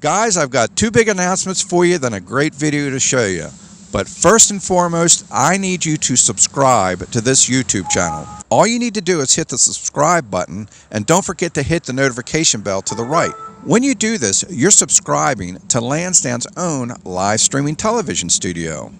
Guys, I've got two big announcements for you, then a great video to show you. But first and foremost, I need you to subscribe to this YouTube channel. All you need to do is hit the subscribe button, and don't forget to hit the notification bell to the right. When you do this, you're subscribing to Lansdowne's own live streaming television studio.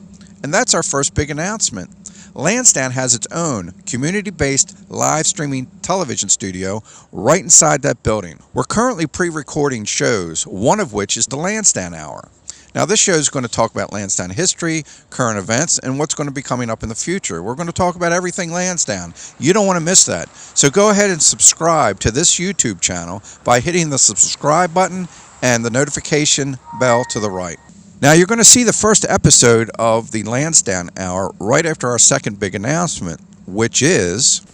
And that's our first big announcement. Lansdowne has its own community-based live streaming television studio right inside that building. We're currently pre-recording shows, one of which is the Lansdowne Hour. Now this show is going to talk about Lansdowne history, current events, and what's going to be coming up in the future. We're going to talk about everything Lansdowne. You don't want to miss that. So go ahead and subscribe to this YouTube channel by hitting the subscribe button and the notification bell to the right. Now you're going to see the first episode of the Lansdowne Hour right after our second big announcement, which is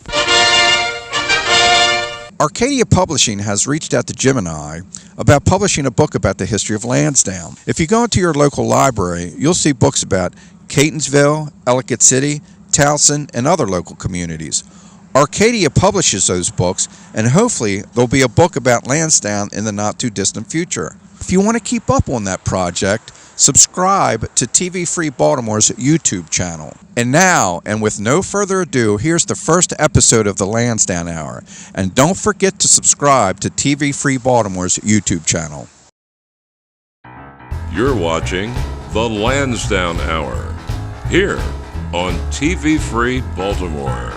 Arcadia Publishing has reached out to Jim and I about publishing a book about the history of Lansdowne. If you go into your local library, you'll see books about Catonsville, Ellicott City, Towson, and other local communities. Arcadia publishes those books, and hopefully there'll be a book about Lansdowne in the not-too-distant future. If you want to keep up on that project, subscribe to TV Free Baltimore's YouTube channel. And now, and with no further ado, here's the first episode of the Lansdowne Hour. And don't forget to subscribe to TV Free Baltimore's YouTube channel. You're watching the Lansdowne Hour, here on TV Free Baltimore.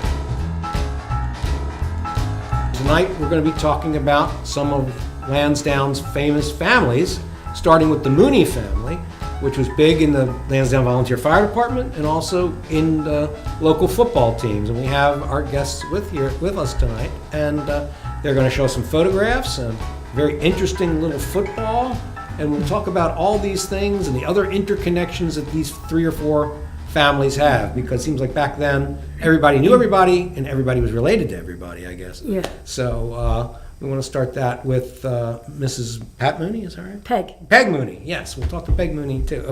Tonight we're going to be talking about some of Lansdowne's famous families, starting with the Mooney family, which was big in the Lansdowne Volunteer Fire Department and also in the local football teams. And we have our guests with us tonight, and they're going to show us some photographs and very interesting little football. And we'll talk about all these things and the other interconnections that these 3 or 4 families have, because it seems like back then everybody knew everybody and everybody was related to everybody, I guess. Yeah. So we want to start that with Mrs. Pat Mooney, is that right? Peg Mooney, yes. We'll talk to Peg Mooney too.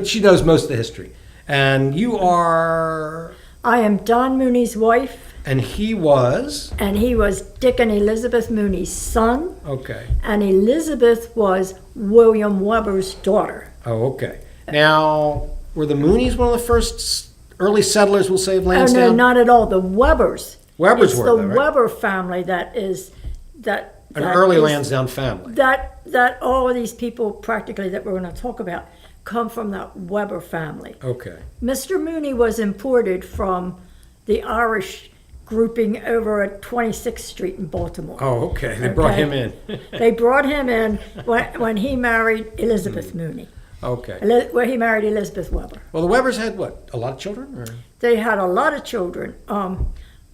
She knows most of the history. And you are? I am Don Mooney's wife. And he was? And he was Dick and Elizabeth Mooney's son. Okay. And Elizabeth was William Weber's daughter. Oh, okay. Now, were the Mooneys one of the first early settlers, we'll say, of Lansdowne? Oh, no, not at all. The Webers. Webers it's were, the though, right? Weber family that is... That early is, Lansdowne family. That all of these people practically that we're going to talk about come from that Weber family. Okay. Mr. Mooney was imported from the Irish grouping over at 26th Street in Baltimore. Oh, okay. They brought him in. They brought him in when he married Elizabeth Mooney. Okay. Where he married Elizabeth Weber. Well, the Webers had what? A lot of children? Or? They had a lot of children.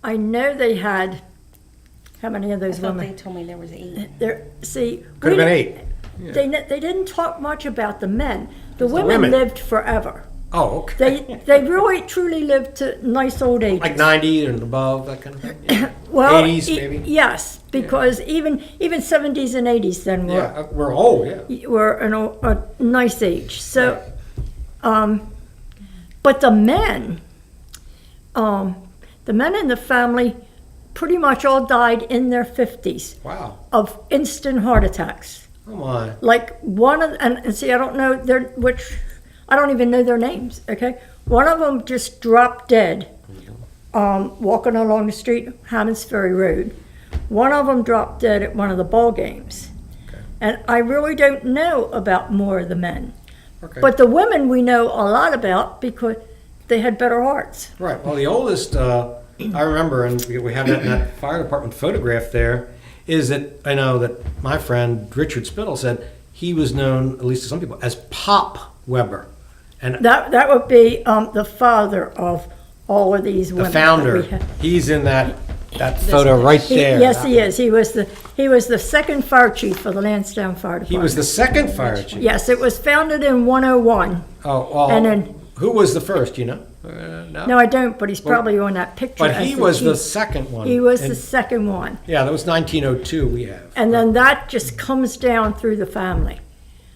I know they had... How many of those women? They told me there was 8. Could have been 8. Yeah. They didn't talk much about the men. The women lived forever. Oh, okay. They really truly lived to nice old ages. Like 90 and above, that kind of thing. Yeah. Well, 80s maybe. Yes, because even 70s and 80s then we're old. Yeah. Were a nice age. So, but the men in the family pretty much all died in their 50s. Wow. Of instant heart attacks. Oh my. Like one of, and see, I don't know I don't even know their names, okay? One of them just dropped dead, walking along the street, Hammonds Ferry Road. One of them dropped dead at one of the ball games. Okay. And I really don't know about more of the men. Okay. But the women we know a lot about because they had better hearts. Right. Well, the oldest, I remember, and we have that in that fire department photograph there, is that I know that my friend Richard Spittle said he was known, at least to some people, as Pop Weber. And that would be the father of all of these women. The founder. He's in that photo right there. Yes, he is. He was the second fire chief for the Lansdowne Fire Department. He was the second fire chief? Yes, it was founded in 101. Oh, well, and then, who was the first, you know? No, I don't, but he's probably on that picture. But he was the second one. He was the second one. Yeah, that was 1902 we have. And then that just comes down through the family.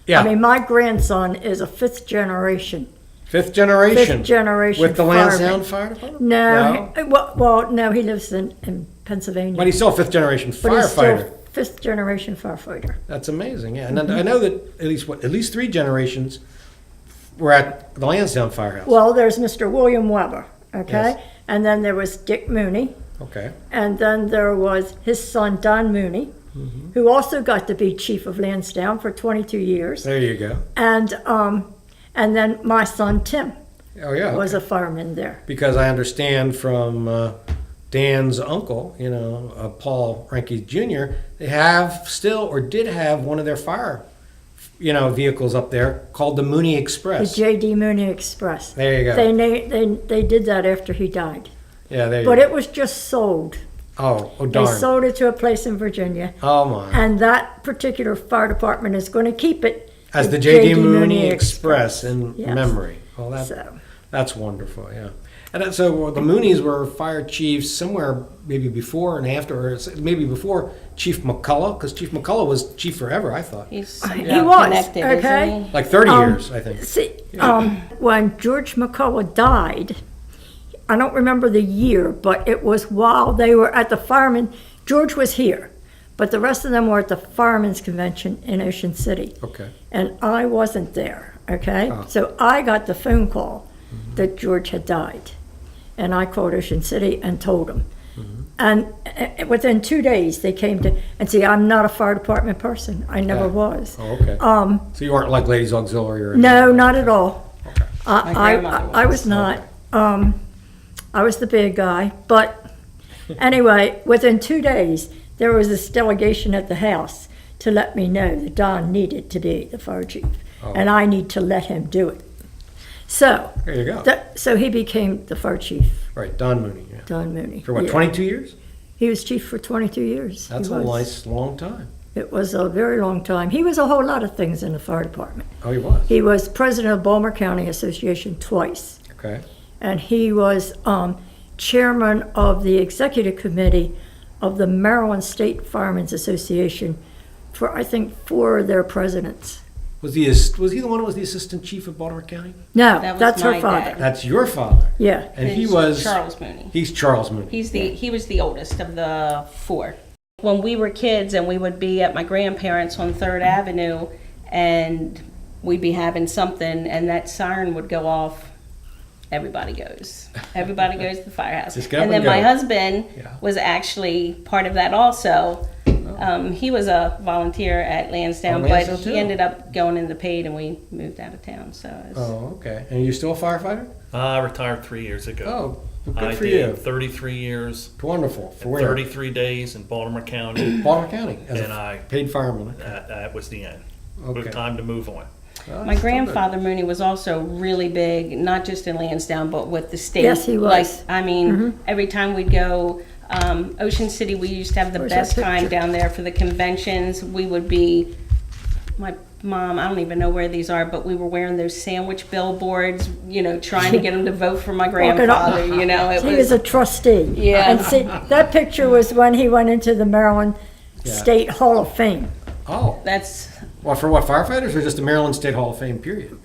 Yeah. I mean, my grandson is a 5th generation. 5th generation? 5th generation. With the Lansdowne Fire Department? No. Well, no, he lives in Pennsylvania. But he's still a 5th generation firefighter. fifth generation firefighter. That's amazing, yeah. And then I know that at least 3 generations were at the Lansdowne Firehouse. Well, there's Mr. William Weber, okay? Yes. And then there was Dick Mooney. Okay. And then there was his son, Don Mooney, who also got to be chief of Lansdowne for 22 years. There you go. And then my son, Tim, Oh, yeah. was okay. a fireman there. Because I understand from Dan's uncle, Paul Renke Jr., they have still or did have one of their fire, vehicles up there called the Mooney The Express. J.D. Mooney Express. There you go. They did that after he died. Yeah, there you But go. it was just sold. Oh, They darn. sold it to a place in Virginia. Oh, my. And that particular fire department is going to keep it. As the J.D. Mooney Express in Yes. memory. Well, So, that's wonderful, yeah. And so the Mooneys were fire chiefs somewhere maybe before and after, or maybe before Chief McCullough, because Chief McCullough was chief forever, I thought. He's he was, connected, okay? isn't he? Like 30 years, I think. see, when George McCullough died, I don't remember the year, but it was while they were at the firemen. George was here, but the rest of them were at the firemen's convention in Ocean City. Okay. And I wasn't there, okay? Oh. So I got the phone call that George had died. And I called Ocean City and told them. And within 2 days, they came to, and see, I'm not a fire department person. I never Yeah. was. Oh, okay. So you weren't like Ladies Auxiliary or anything? No, not at all. Okay. I grandmother I was was. not. I was the big guy. But anyway, within 2 days, there was this delegation at the house to let me know that Don needed to be the fire chief. Oh. And I need to let him do it. So, There you go. so he became the fire chief, Right, Don Mooney, yeah. Don Mooney. For what, Yeah. 22 years? He was chief for 22 years. That's He a was. nice, long time. It was a very long time. He was a whole lot of things in the fire department. Oh, he was? He was president of Baltimore County Association twice. Okay. And he was chairman of the executive committee of the Maryland State Firemen's Association for, I think, 4 of their presidents. Was he the one who was the assistant chief of Baltimore County? No, That was that's her my father. dad. That's your father. Yeah. And he It's was... Charles Mooney. He's Charles Mooney. He was the oldest of the 4. When we were kids and we would be at my grandparents' on 3rd Avenue and we'd be having something and that siren would go off, everybody goes. Everybody goes to the firehouse. Just get up And then and my go. husband Yeah. was actually part of that also. He was a volunteer at Lansdowne, Oh, but Lansdowne he too? ended up going in the paid and we moved out of town. So it was, Oh, okay. And you still a firefighter? I retired 3 years ago. Oh, good I for did you. 33 years, Wonderful. For where? 33 days in Baltimore County. Baltimore County. As And a I- paid fireman. That was the end. Okay. It was time to move on. Oh, my that's grandfather Mooney was also really big, not just in Lansdowne, but with the state. Yes, he was. Like, I mean, every time we'd go, Ocean City, we used to have the Where's best that time picture? down there for the conventions. We would be, my mom, I don't even know where these are, but we were wearing those sandwich billboards, trying to get them to vote for my Walking up. grandfather, It He was a trustee. Yeah. And see, that picture was when he went into the Maryland Yeah. State Hall of Fame. Oh. That's, Well, for what, firefighters or just the Maryland State Hall of Fame, period?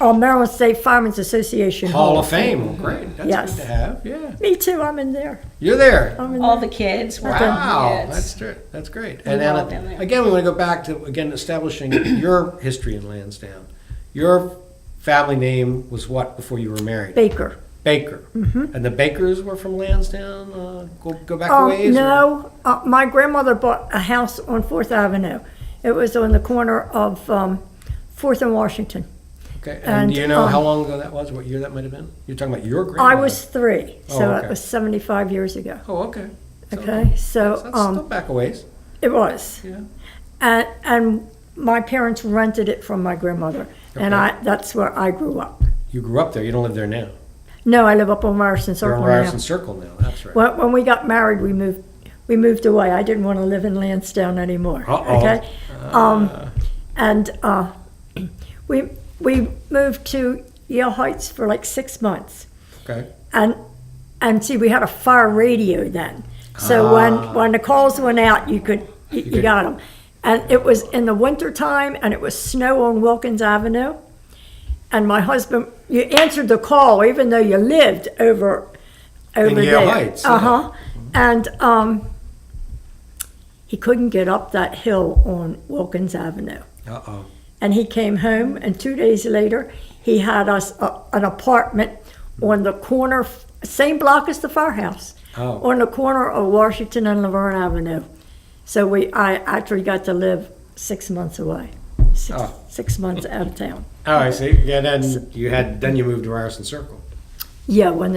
Maryland State Firemen's Association Hall of Fame. Well, great. That's Yes. good to have. Yeah. Me too, I'm in there. You're there. I'm in all there. the kids were. Wow, yeah, it's- that's great. We And were all then, down there. again, we want to go back to, establishing your history in Lansdowne. Your family name was what before you were married? Baker. Baker. And the Bakers were from Lansdowne? Go back a ways? or- No, my grandmother bought a house on 4th Avenue. It was on the corner of 4th and Washington. Okay, and and, do you know how um, long ago that was? What year that might have been? You're talking about your I grandmother? was 3, so Oh, okay. it was 75 years ago. Oh, okay. So Okay, so That's still back a ways. it was. Yeah. And my parents rented it from my grandmother, and Okay. that's where I grew up. You grew up there. You don't live there now. No, I live up on Ryerson You're Circle in Ryerson now. Circle now. That's right. When we got married, we moved away. I didn't want to live in Lansdowne anymore. Uh-oh. Okay, and we moved to Yale Heights for like 6 months, Okay. and see, we had a fire radio then. So when the calls went out, you could- got them, and it was in the winter time, and it was snow on Wilkins Avenue, and my husband, you answered the call even though you lived over In Yale there. Heights, yeah. And he couldn't get up that hill on Wilkins Avenue. Uh-oh. And he came home, and 2 days later, he had us an apartment on the corner, same block as the Firehouse, Oh. on the corner of Washington and Laverne Avenue. So I actually got to live 6 months away, Oh. 6 months out of town. Oh, I see. Yeah, then you moved to Ryerson Circle. Yeah, when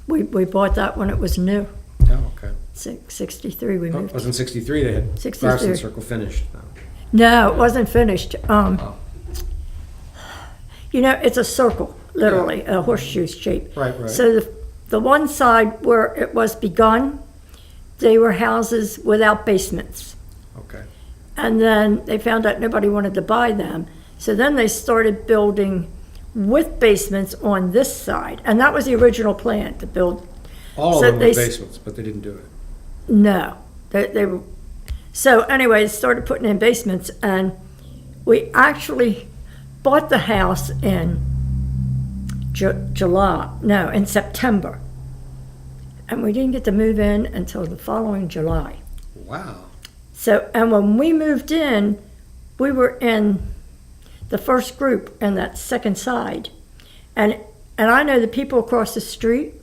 we bought that when it was new, Oh, okay. 63 we Oh, it moved. was in 63 they had 63. Ryerson Circle finished. Oh. No, it wasn't finished. You know, it's a circle, literally, a horseshoe shape. Right, right. So the one side where it was begun, they were houses without basements. Okay. And then they found out nobody wanted to buy them. So then they started building with basements on this side. And that was the original plan, to build. All So of them they were s- basements, but they didn't do it. No, they were. So anyway, they started putting in basements, and we actually bought the house in in September. And we didn't get to move in until the following July. Wow. So, and when we moved in, we were in the first group in that second side. And I know the people across the street,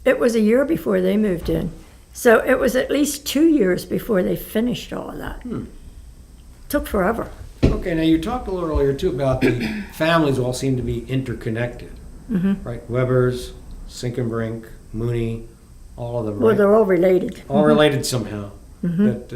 it was a year before they moved in. So it was at least 2 years before they finished all of that. Took forever. Okay, now you talked a little earlier too about the families all seem to be interconnected, right? Weber's, Sink and Brink, Mooney, all of them, Well, right? they're all related. All related somehow, but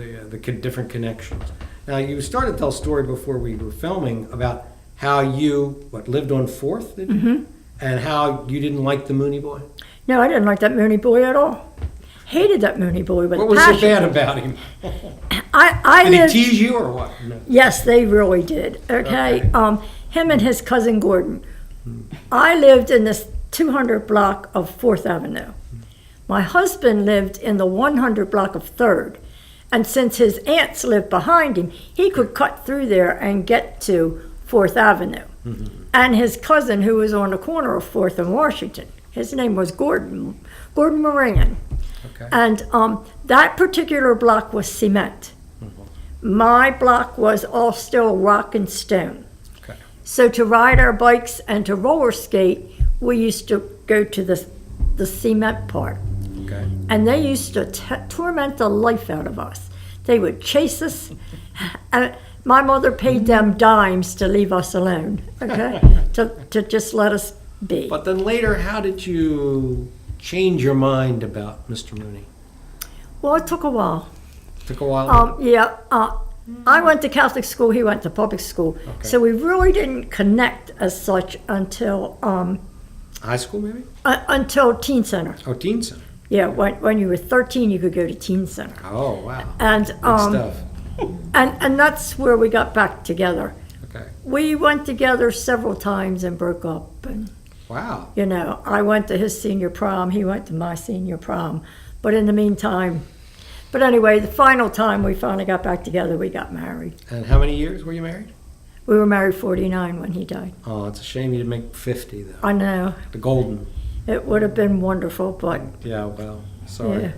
different connections. Now, you started to tell a story before we were filming about how you, lived on 4th, did you? And how you didn't like the Mooney boy. No, I didn't like that Mooney boy at all. Hated that Mooney boy with What was passion. so bad about him? I Did he lived, tease you or what? No. Yes, they really did. Okay, Okay. Him and his cousin Gordon. I lived in this 200 block of 4th Avenue. My husband lived in the 100 block of 3rd, and since his aunts lived behind him, he could cut through there and get to 4th Avenue. And his cousin, who was on the corner of 4th and Washington, his name was Gordon Moran. Okay. And that particular block was cement. My block was all still rock and stone. Okay. So to ride our bikes and to roller skate, we used to go to the cement part. Okay. And they used to torment the life out of us. They would chase us. And my mother paid them dimes to leave us alone, okay? to just let us be. But then later, how did you change your mind about Mr. Mooney? Well, it took a while. Took a while. I went to Catholic school, he went to public school. Okay. So we really didn't connect as such until High school, maybe? until teen center. Oh, teen center. Yeah, when you were 13, you could go to teen center. Oh, wow. And Good stuff. and that's where we got back together. Okay. We went together several times and broke up. And Wow. you know, I went to his senior prom, he went to my senior prom. But in the meantime, but anyway, the final time we finally got back together, we got married. And how many years were you married? We were married 49 when he died. Oh, it's a shame you didn't make 50, though. I know. The golden. It would have been wonderful, but Yeah, well, sorry. yeah.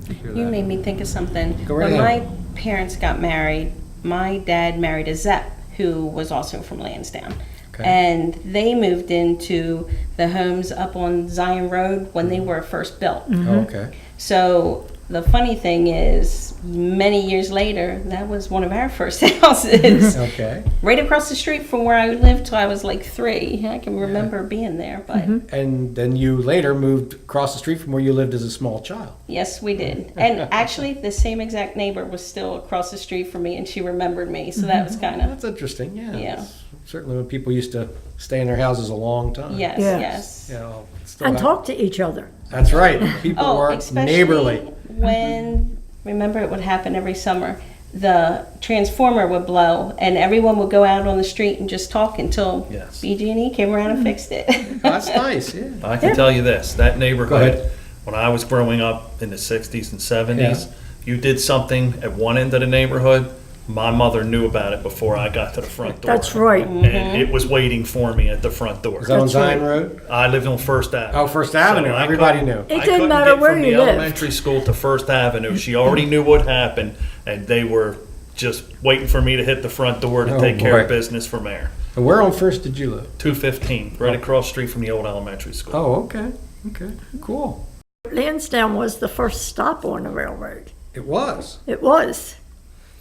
to hear You that. made me think of something. Go right When ahead. my parents got married, my dad married a Zepp who was also from Lansdowne. Okay. And they moved into the homes up on Zion Road when they were first built. Oh, okay. So the funny thing is, many years later, that was one of our first houses. Okay. Right across the street from where I lived till I was like 3. I can remember being there, but And then you later moved across the street from where you lived as a small child. yes, we did. And actually, the same exact neighbor was still across the street from me, and she remembered me. So that was kind of, That's interesting, yeah. Yeah. It's certainly when people used to stay in their houses a long time. yes, Yes. yes. You know, it's still and hap- talk to each other. That's right. People Oh, were especially neighborly. when, remember it would happen every summer, the transformer would blow and everyone would go out on the street and just talk until Yes. BG&E came around and fixed it. Oh, that's nice, yeah. I can tell you this, that Go neighborhood, ahead. when I was growing up in the 60s and 70s, you did something at one end of the neighborhood, my mother knew about it before I got to the front door. That's right. And it was waiting for me at the front door. Is that on That's right. Zion Road? I lived on First Avenue. Oh, First Avenue. I Everybody couldn't- knew. It I didn't couldn't matter get where from you the lived. elementary school to First Avenue. She already knew what happened, and they were just waiting for me to hit the front door to Oh, take care boy. of business from there. And where on First did you live? 215, right across the street from the old elementary school. Oh, okay. Okay. Cool. Lansdowne was the first stop on the railroad. It was. It was.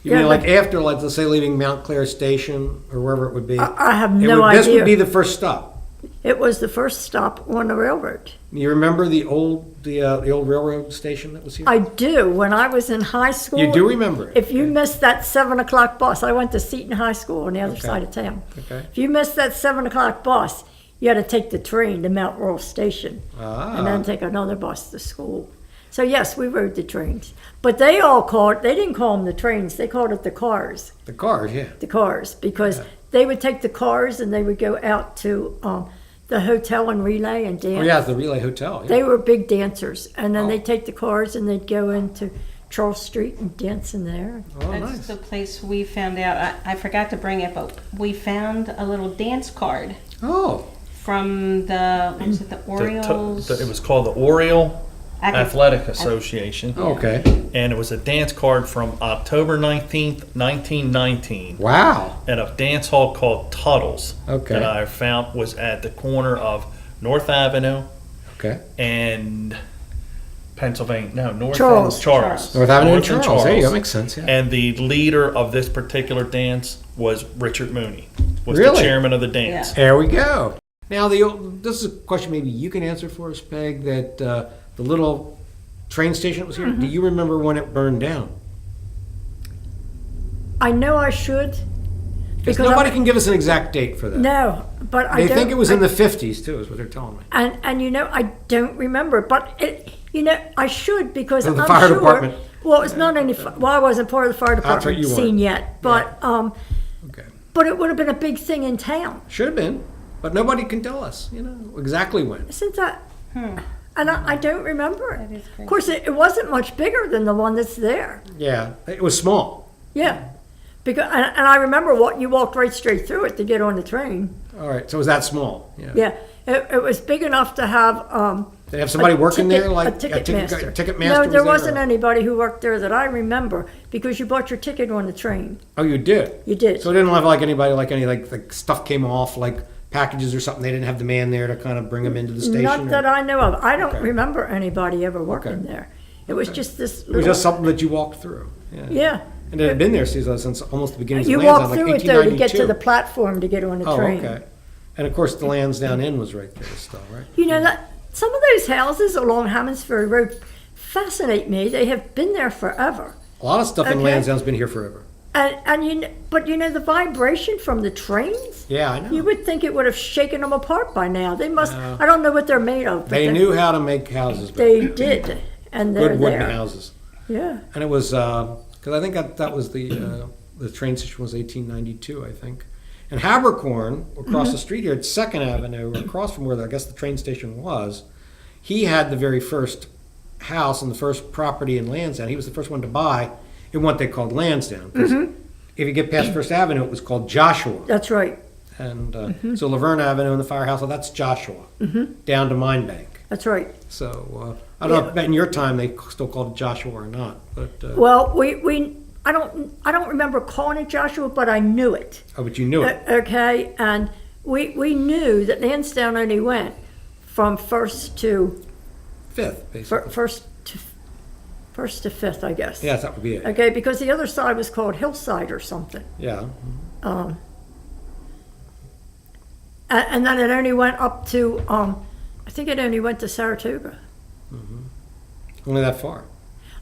You Yeah, mean like but- after, like, let's say, leaving Mount Clair Station or wherever it would be? I have It no would- idea. This would be the first stop. It was the first stop on the railroad. You remember the old railroad station that was here? I do. When I was in high school. You do remember it? If you missed that 7 o'clock bus, I went to Seton High School on the other Okay. side of town. Okay. If you missed that 7 o'clock bus, you had to take the train to Mount Royal Station and then take another bus to school. So yes, we rode the trains, but they didn't call them the trains. They called it the cars. The cars, yeah. The cars, because they would take the cars and they would go out to the hotel and relay and dance. Oh, yeah, the Relay Hotel. Yeah. They were big dancers, and then Oh. they'd take the cars and they'd go into Charles Street and dance in there. Oh, That's nice. the place we found out. I forgot to bring it, but we found a little dance card Oh, from the, what was it, the It Orioles? was called the Oriole Ac- Athletic Association, okay. and it was a dance card from October 19th, 1919. Wow. At a dance hall called Tuttle's. Okay. That I found was at the corner of North Avenue Okay. and Pennsylvania. No, North Charles. and Charles. North Avenue and North Charles. There you go. Makes sense, yeah. And the leader of this particular dance was Richard Mooney. Was Really? the chairman of the dance. Yeah. There we go. Now, this is a question maybe you can answer for us, Peg, that the little train station that was here, Mm-hmm. do you remember when it burned down? I know I should. Because Because nobody I- can give us an exact date for that. No, but I They don't. think it was in the 50s, too, is what they're telling me. And I don't remember, but I should because For the I'm fire sure. department. Well, it's not any. Well, I wasn't part of the fire That's right, department you weren't. scene yet, but Okay. but it would have been a big thing in town. Should have been, but nobody can tell us, exactly when. Isn't that? And I don't remember it. That is crazy. Of course, it wasn't much bigger than the one that's there. Yeah, it was small. Yeah, because and I remember you walked right straight through it to get on the train. All right, so it was that small. Yeah. Yeah, it was big enough to have. They have somebody working there, like a ticket master. Ticket master. No, was there there, wasn't or- anybody who worked there that I remember because you bought your ticket on the train. Oh, you did. You did. So it didn't have like anybody, like stuff came off, like packages or something. They didn't have the man there to kind of bring them into the station. Not that I know of. I don't Okay. remember anybody ever working Okay. there. It was just this. It was just something that you walked through. Yeah. Yeah. And it had been there since almost the beginning of You Lansdowne, walked like through it though to get 1892. to the platform to get on the Oh, train. okay. And of course, the Lansdowne Inn was right there still, right? You know that some of those houses along Hammondsbury Road fascinate me. They have been there forever. A lot of stuff in Okay. Lansdowne's been here forever. And but the vibration from the trains. Yeah, I know. You would think it would have shaken them apart by now. They must. No. I don't know what they're made of. But They knew how to make houses. They did, and they're Good wooden there. houses. Yeah. And it was, because I think that was the train station was 1892, I think. And Habercorn, across the street here at 2nd Avenue, across from where I guess the train station was, he had the very first house and the first property in Lansdowne. He was the first one to buy in what they called Lansdowne. 'Cause if you get past 1st Avenue, it was called Joshua. That's right. And so Laverne Avenue and the Firehouse, that's Joshua, down to Mine Bank. That's right. So I don't know if in your time they still called it Joshua or not. But Well, I don't remember calling it Joshua, but I knew it. oh, but you knew it. Okay, and we knew that Lansdowne only went from first to 5th, basically. first to fifth, I guess. Yes, that would be it. Okay, because the other side was called Hillside or something. Yeah. And then it only went up to, I think it only went to Saratoga. Only that far.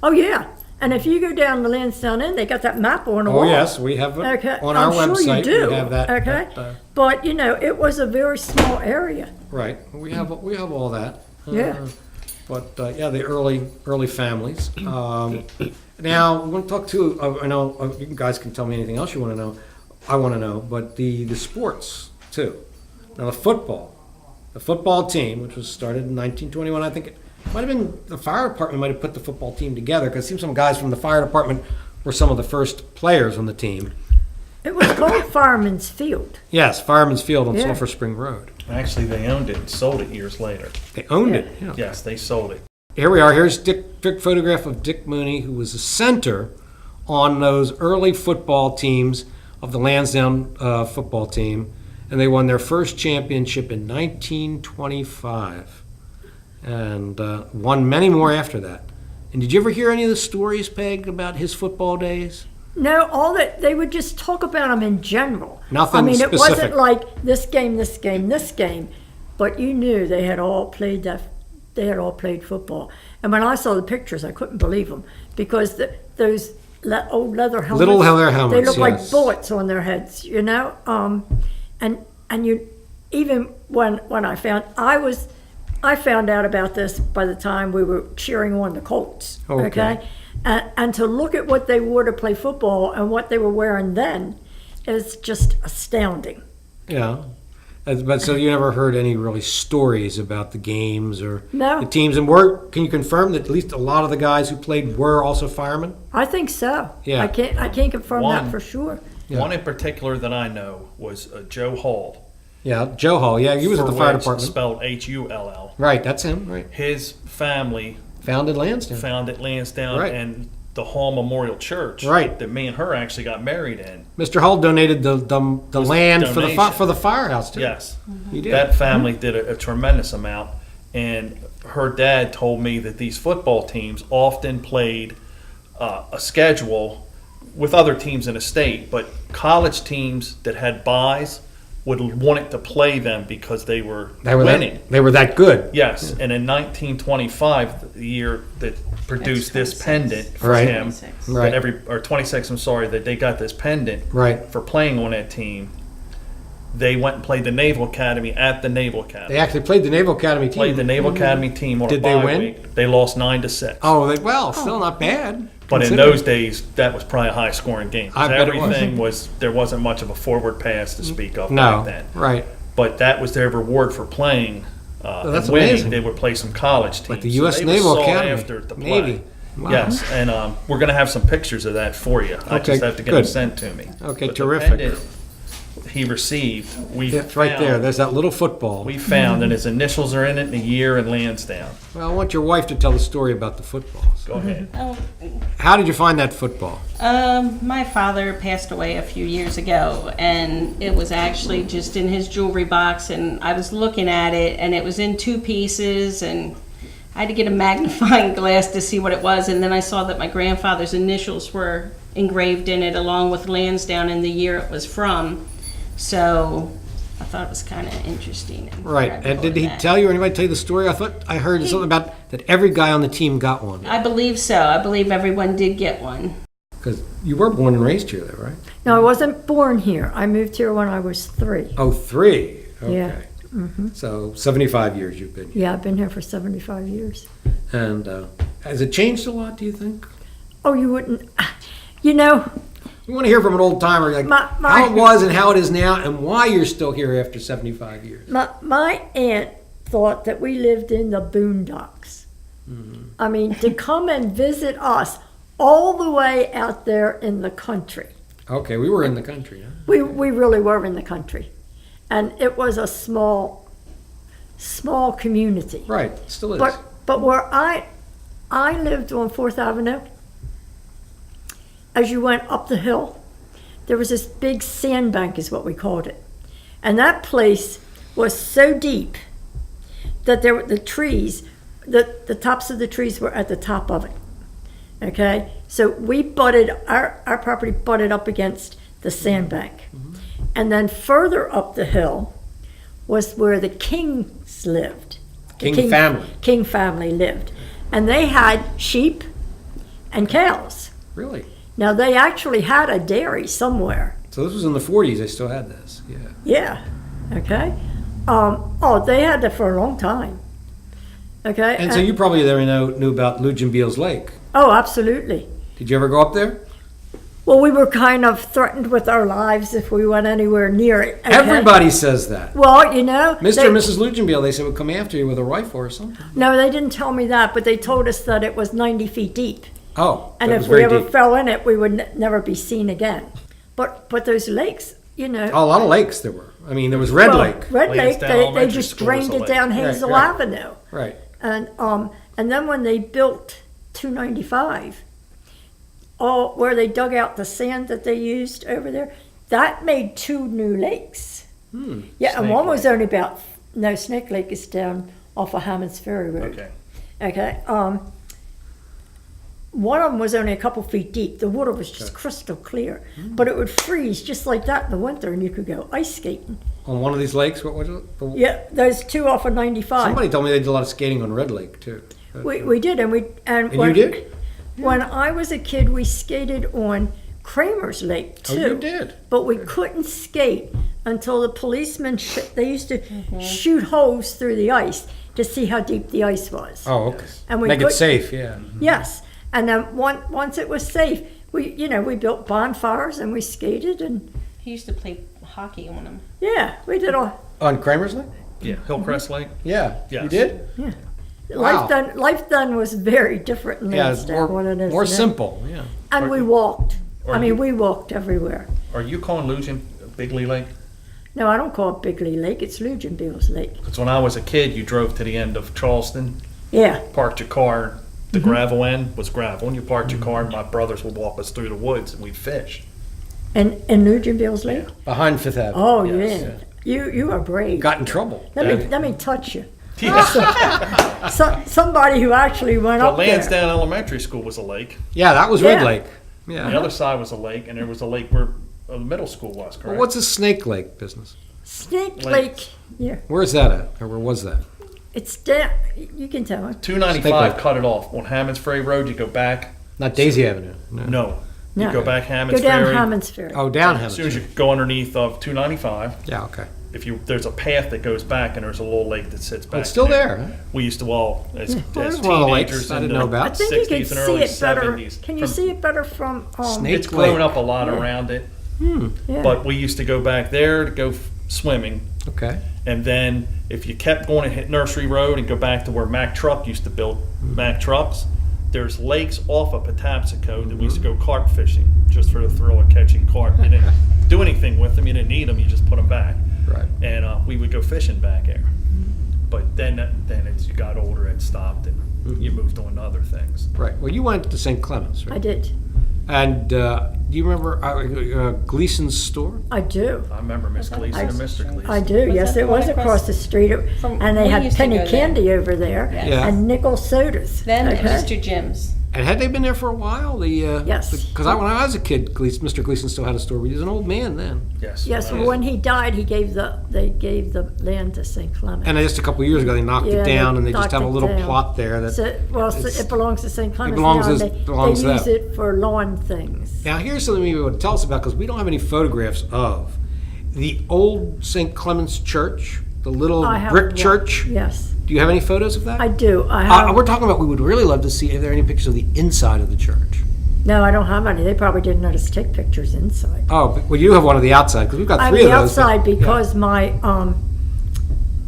Oh, yeah. And if you go down the Lansdowne Inn, they got that map on the wall. Oh, yes, we have it Okay, on our I'm website. sure you do. We have that. Okay, but it was a very small area. Right. We have all that. Yeah. But yeah, the early families. Now, we want to talk to. I know you guys can tell me anything else you want to know. I want to know, but the sports too. Now the football team, which was started in 1921, I think it might have been the fire department might have put the football team together because it seems some guys from the fire department were some of the first players on the team. It was called Fireman's Field. Yes, Fireman's Field on Yeah. Sulphur Spring Road. Actually, they owned it and sold it years later. They owned Yeah. it. Yeah. Yes, they sold it. Here we are. Here's Dick photograph of Dick Mooney, who was a center on those early football teams of the Lansdowne football team, and they won their first championship in 1925, and won many more after that. And did you ever hear any of the stories, Peg, about his football days? No, all that they would just talk about them in general. Nothing I mean, it specific. wasn't like this game, this game, this game, but you knew they had all played that. They had all played football. And when I saw the pictures, I couldn't believe them because those old leather helmets. Little leather helmets, They look like yes. bullets on their heads, you know. And you even when I found out about this by the time we were cheering on the Colts. Okay. And to look at what they wore to play football and what they were wearing then is just astounding. Yeah. But so you never heard any really stories about the games or No. the teams? And can you confirm that at least a lot of the guys who played were also firemen? I think so. Yeah. I can't confirm One- that for sure. Yeah. One in particular that I know was Joe Hall. Yeah, Joe Hall. Yeah, he was at the for fire which department. Spelled Hull. Right, that's him. Right. His family Founded Lansdowne. founded Lansdowne Right. and the Hall Memorial Church. Right. That me and her actually got married in. Mr. Hull donated the land donation. for the firehouse too. Yes. He did. That family did a tremendous amount. And her dad told me that these football teams often played a schedule with other teams in the state, but college teams that had byes would want to play them because they were winning. They were that good. Yes, and in 1925, the year that produced this 26. pendant for Right. him, 26. Right. or 26, I'm sorry, that they got this pendant Right. for playing on that team. They went and played the Naval Academy at the Naval Academy. They actually played the Naval Academy team. Played the Naval Academy team on Did a they bye win? week. They lost 9-6. Oh, still not bad. But in considering. those days, that was probably a high-scoring game. 'Cause I bet it was. everything there wasn't much of a forward pass to speak of No, back then. right. But that was their reward for playing. that's and winning. amazing. They would play some college teams. Like the So U.S. they were Naval sought Academy. after to play. Navy. Wow. Yes, and we're going to have some pictures of that for you. I Okay, just have to get good. them sent to me. Okay, But terrific. The pendant he received, It's right there. There's that little football. We found, and his initials are in it, and a year in Lansdowne. Well, I want your wife to tell the story about the footballs. Go ahead. Oh, How did you find that football? my father passed away a few years ago, and it was actually just in his jewelry box, and I was looking at it, and it was in two pieces, and I had to get a magnifying glass to see what it was, and then I saw that my grandfather's initials were engraved in it, along with Lansdowne and the year it was from. So I thought it was kind of interesting. And Right. grabbed And hold did of he that. tell you or anybody tell you the story? I thought I heard something about that every guy on the team got one. I believe so. I believe everyone did get one. Because you were born and raised here, though, right? No, I wasn't born here. I moved here when I was 3. Oh, 3. Okay. Yeah. So 75 years you've been here. Yeah, I've been here for 75 years. And has it changed a lot, do you think? Oh, you wouldn't. You know, We want to hear from an old timer, like My- how it was and how it is now, and why you're still here after 75 years. my aunt thought that we lived in the boondocks. I mean, to come and visit us all the way out there in the country. Okay, we were in the country. Huh? We really were in the country. And it was a small community. Right, still is. But where I lived on 4th Avenue, as you went up the hill, there was this big sandbank is what we called it. And that place was so deep that there were the trees, the tops of the trees were at the top of it. Okay? So we our property butted up against the sandbank. And then further up the hill was where the Kings lived. The King family. King family lived. And they had sheep and cows. Really? Now, they actually had a dairy somewhere. So this was in the 40s, they still had this. Yeah. Yeah, okay. They had that for a long time. Okay? And so you probably there knew about Lugenbeel's Lake. Oh, absolutely. Did you ever go up there? Well, we were kind of threatened with our lives if we went anywhere near it. Okay? Everybody says that. Well, you know. Mr. and Mrs. Lugenbeel, they said would come after you with a rifle or something. No, they didn't tell me that, but they told us that it was 90 feet deep. Oh, And that if was we very ever deep. fell in it, we would never be seen again. But those lakes, you know. Oh, a lot of lakes there were. I mean, there was Red well, Lake. Red Lake, Lansdowne they Elementary just School was drained a it lake. down Right, Hazel right. Avenue. Right. And then when they built 295, where they dug out the sand that they used over there, that made 2 new lakes. Yeah, and Snake one was Lake. only about, no, Snake Lake is down off of Hammond's Ferry Road. Okay. Okay. One of them was only a couple feet deep. The water was just crystal clear, but it would freeze just like that in the winter, and you could go ice skating. On one of these lakes, what was it? Yeah, those 2 off of 95. Somebody told me they did a lot of skating on Red Lake too. We did, and you did? When I was a kid, we skated on Kramer's Lake Oh, too. you did? But we couldn't skate until the policemen. They used to shoot holes through the ice to see how deep the ice was. Oh, okay. And we Make it could- safe, yeah. Yes, and then once it was safe, we built bonfires and we skated, and He used to play hockey on them. yeah, we did all. On Kramer's Lake? Yeah, Hillcrest Lake. Yeah. Yes. You did? Wow. Life then was very different in Yeah, it's Lansdowne more, than it is more now. simple, yeah. And we walked. Or I mean, you- we walked everywhere. Are you calling Lucian Bigley Lake? No, I don't call it Bigley Lake. It's Lugenbill's Lake. Because when I was a kid, you drove to the end of Charleston, Yeah. parked your car. The gravel end was gravel, and you parked your car, and my brothers would walk us through the woods, and we'd fish. And in Lugenbill's Lake. Behind Fifth Avenue. Oh, Yes. yeah. You are brave. Got in trouble. Let me touch you. Somebody who actually went But up there. Lansdowne Elementary School was a lake. Yeah, that was Red Yeah. Lake. The Yeah. other side was a lake, and there was a lake where the middle school was, correct? Well, what's a Snake Lake business? Snake Lake. Lake. Yeah. Where's that at? Or where was that? It's down. You can tell. 295 Snake cut it off. On Hammond's Ferry Road, you go back. Not Daisy Avenue. No. No. You No. go back Hammond's Go down Ferry. Hammond's Ferry. Oh, down As soon as Hammond. you go underneath of 295, Yeah, okay. there's a path that goes back, and there's a little lake that sits back. It's still in there, huh? We used to all as Well, as it's one of the lakes teenagers I in didn't the know about. I think you can 60s and see early it better. 70s. Can you see it better from? Snake It's grown Lake. up a lot Yeah. around it, Yeah. but we used to go back there to go swimming. Okay. And then if you kept going and hit Nursery Road and go back to where Mack Truck used to build Mack trucks, there's lakes off of Patapsco that we used to go carp fishing just for the thrill of catching carp. You didn't do anything with them. You didn't eat them. You just put them back. Right. And we would go fishing back there. But then as you got older, it stopped and you moved on to other things. Right. Well, you went to St. Clements, I right? did. And do you remember Gleason's store? I do. I remember Miss Gleason and Mr. Gleason. I do. Was yes, that it the one was across across the street, from- and they we had used to penny go there. candy over there, Yeah. and nickel sodas. Then okay? Mr. Jim's. And had they been there for a while? Yes. Because when I was a kid, Mr. Gleason still had a store. He was an old man then. Yes. Yes, when he died, they gave the land to St. Clement. And just a couple of years ago, they knocked Yeah, it down, and they just knocked have a it little down. plot there. That It belongs to St. Clement. belongs now, as- and belongs they to use that. it for lawn things. Now, here's something you would tell us about, because we don't have any photographs of the old St. Clement's Church, the little I have brick one. church. Yes, Do you have any photos of that? I do. I have. We're talking about, we would really love to see if there are any pictures of the inside of the church. No, I don't have any. They probably didn't know to take pictures inside. Oh, well, you have one of the outside, because we've got I have three the of those. but- outside yeah. because my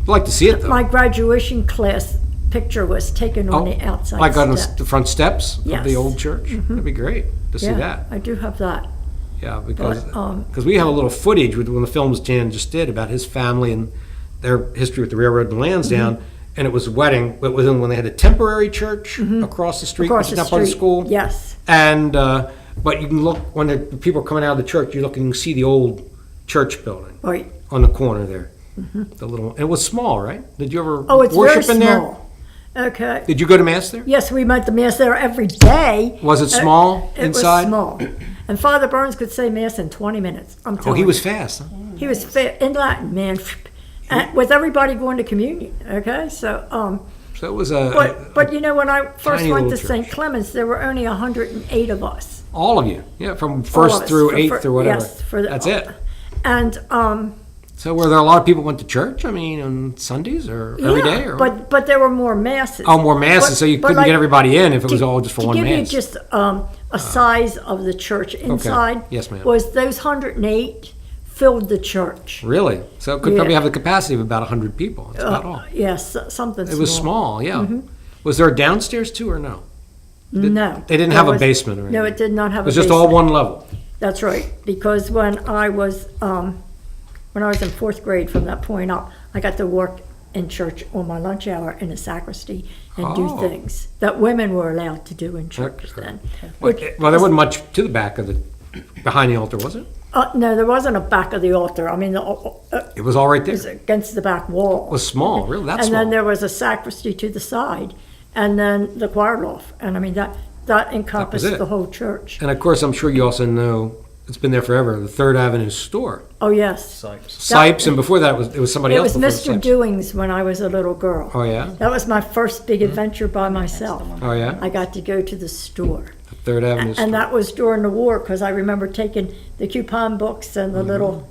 I'd like to see it, though. my graduation class picture was taken on the outside. Like on step. the front steps of Yes. the old church? That'd be great to see Yeah, that. I do have that. Yeah, because But, we have a little footage with when the films Jan just did about his family and their history with the railroad in Lansdowne, and it was a wedding. It was when they had a temporary church across the street, Across which is the not part of the street. school. Yes. And but you can look when the people are coming out of the church. You look and you can see the old church building Right. on the corner there. The little, and it was small, right? Did you ever Oh, it's worship very in there? small. Okay. Did you go to mass there? Yes, we went to mass there every day. Was it small It inside? was small. And Father Burns could say mass in 20 minutes. I'm Oh, telling he you. was fast. Huh? He was in Latin, man. And with everybody going to communion. Okay, so So it was a but you know, when I first tiny went to little St. church. Clements, there were only 108 of us. all of you, yeah, from All of first us, through for- eighth or whatever. Yes, That's it. And So were there a lot of people went to church? I mean, on Sundays or every day? Or but there were more masses. oh, more masses, so you but couldn't like, get everybody in if it was to- all just for to one give you mass. just a size of the church inside. Yes, ma'am. Was those 108 filled the church? Really? So it could Yeah. probably have the capacity of about 100 people. That's about all. Yes, something. It was small, yeah. Was there a downstairs too or no? No. They didn't There have a was- basement or anything? No, it did not have It a was basement. just all one level? That's right, because when I was in fourth grade, from that point up, I got to work in church on my lunch hour in the sacristy and do Oh. things that women were allowed to do in church Okay. then. Well, Which there wasn't much to the back of behind the altar, was it? no, there wasn't a back of the altar. I mean, It was all right it there? was against the back wall. It was small, really, that And small? then there was a sacristy to the side, and then the choir loft. And I mean, that encompassed it. the whole church. And of course, I'm sure you also know, it's been there forever, the Third Avenue store. Oh, yes. Sipes. Sipes, and before that, it was somebody It else. was before Mr. Sipes. Doings when I was a little girl. Oh, yeah? That was my first big adventure by myself. Oh, yeah? I got to go to the store. The Third Avenue store. And that was during the war, because I remember taking the coupon books and Mm-hmm. the little,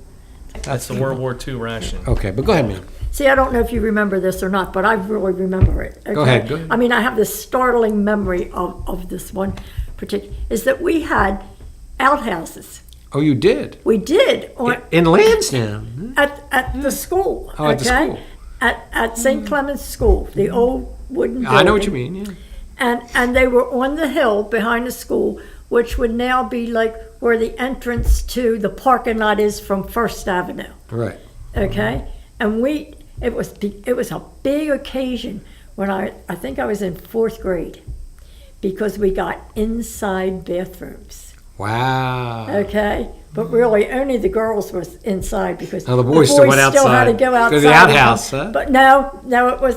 That's the World War II ration. Okay, but go ahead, man. see, I don't know if you remember this or not, but I really remember it. Go okay? ahead. I mean, I have this startling memory of this one particular, is that we had outhouses. Oh, you did? We did In Lansdowne? at the school. Oh, at the okay? school. At St. Clement's School, the old wooden building. I know what you mean, yeah. And they were on the hill behind the school, which would now be like where the entrance to the parking lot is from First Avenue. Right. Okay, and it was a big occasion when I think I was in fourth grade, because we got inside bathrooms. Wow. Okay, but really only the girls was inside, because Now the boys still went had to outside. go outside. To the outhouse, huh? But no,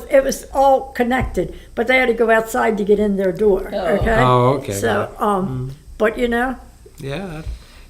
it was all connected. But they had to go outside to get in their door. Okay. Oh, okay. So but Yeah.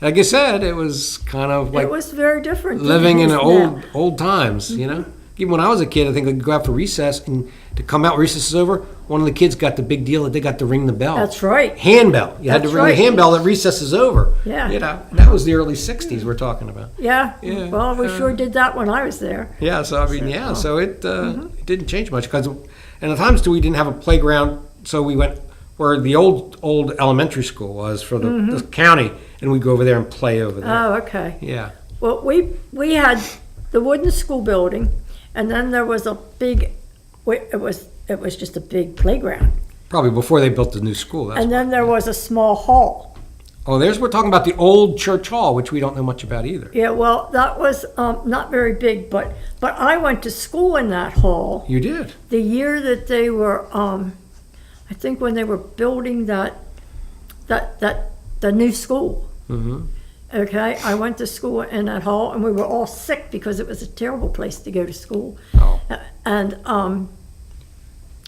Like you said, it was kind of like it was very different. than living it in is the now. old times, you know? Even when I was a kid, I think they'd go out for recess, and to come out, recess is over, one of the kids got the big deal that they got to ring the bell. That's right. Handbell. You had to That's ring right. the handbell that recess is over. Yeah. You know, that was the early 60s we're talking about. Yeah. Yeah. Well, we sure did that when I was there. Yeah, so I mean, so it didn't change much, because, and at times too, we didn't have a playground, so we went where the old elementary school was for the county, and we'd go over there and play over there. Oh, okay. Yeah. Well, we had the wooden school building, and then there was a big. It was just a big playground, Probably before they built the new school. That's and then there was a small hall. we're talking about the old church hall, which we don't know much about either. Yeah, well, that was not very big, but I went to school in that hall You did? the year that they were. I think when they were building the new school. Mm-hmm. Okay, I went to school in that hall, and we were all sick because it was a terrible place to go to school. Oh.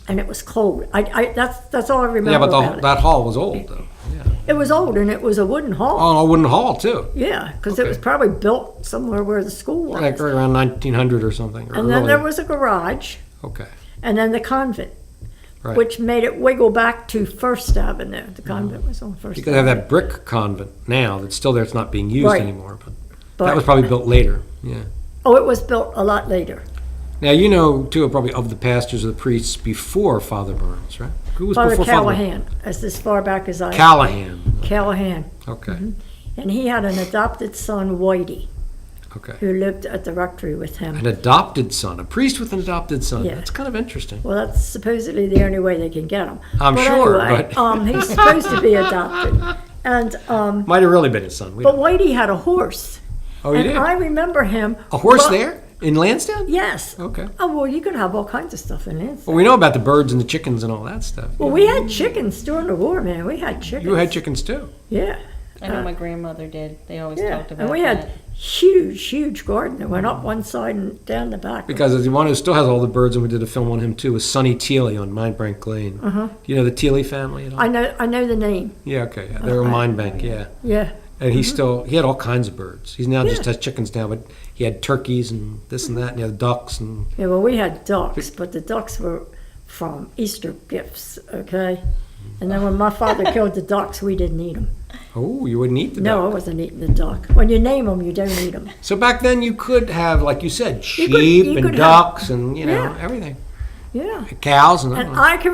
And it was cold. That's all I remember Yeah, but about it. that hall was old, though. Yeah. It was old, and it was a wooden hall. Oh, a wooden hall, too. Yeah, because it Okay. was probably built somewhere where the school was. Like right around 1900 or something. Or And then there earlier. was a garage, Okay. and then the convent, Right. which made it wiggle back to First Avenue. The convent was on First You could have Avenue. that brick convent now that's still there. It's not being used Right. anymore. But But- that was probably built later. Yeah. Oh, it was built a lot later. Now, you know, too, probably of the pastors or the priests before Father Burns, right? Who was Father before Callahan, as far back as I. Callahan. Callahan. Okay. And he had an adopted son, Whitey, Okay. who lived at the rectory with him. An adopted son, a priest with an adopted son. Yeah. That's kind of interesting. Well, that's supposedly the only way they can get him. I'm sure, anyway, but- he's supposed to be adopted. And Might have really been his son. We but don't- Whitey had a horse. Oh, you and did? I remember him. A horse Well, there? In Lansdowne? Yes. Okay. Oh, well, you could have all kinds of stuff in Lansdowne. Well, we know about the birds and the chickens and all that stuff. Well, we had chickens during the war, man. We had chickens. You had chickens too. Yeah. I know my grandmother did. They always Yeah. talked about And we that. had huge garden that went up one side and down the back. Because as the one who still has all the birds, and we did a film on him too, was Sonny Teely on Mindbank Lane. Do you know the Teely family at all? I know the name. Yeah, okay. Yeah. They're a Mindbank, yeah. Yeah. And he had all kinds of birds. He's now just Yeah. has chickens now, but he had turkeys and this and that, and he had ducks and Yeah, well, we had ducks, but the ducks were from Easter gifts, okay? And then when my father killed the ducks, we didn't eat them. oh, you wouldn't eat the No, I duck. wasn't eating the duck. When you name them, you don't eat them. So back then you could have, like you said, sheep you and could have- ducks and Yeah. everything, Yeah. cows and And I can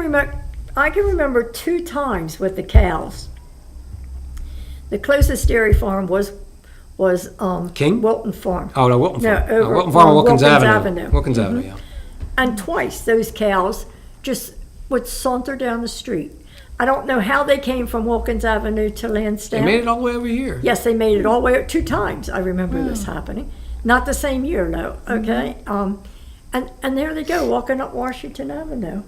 remember 2 times with the cows. The closest dairy farm was King? Wilton Farm. Oh no, Wilton No, Farm. over Wilton Farm, on Wilkins Wilkins Avenue. Avenue. Wilkins Avenue, yeah. And twice those cows just would saunter down the street. I don't know how they came from Wilkins Avenue to They Lansdowne. made it all the way over here. Yes, they made it all the way, 2 times, I remember this happening. Not the same year, though, okay? And there they go, walking up Washington Avenue.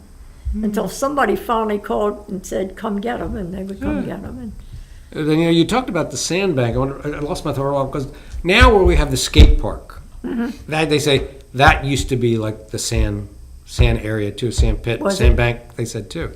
Until somebody finally called and said, come get them, and they would come get them. And then, you talked about the sandbank. I lost my thought because now where we have the skate park, that they say that used to be like the sand area too, sand pit, Was it? sandbank. They said too,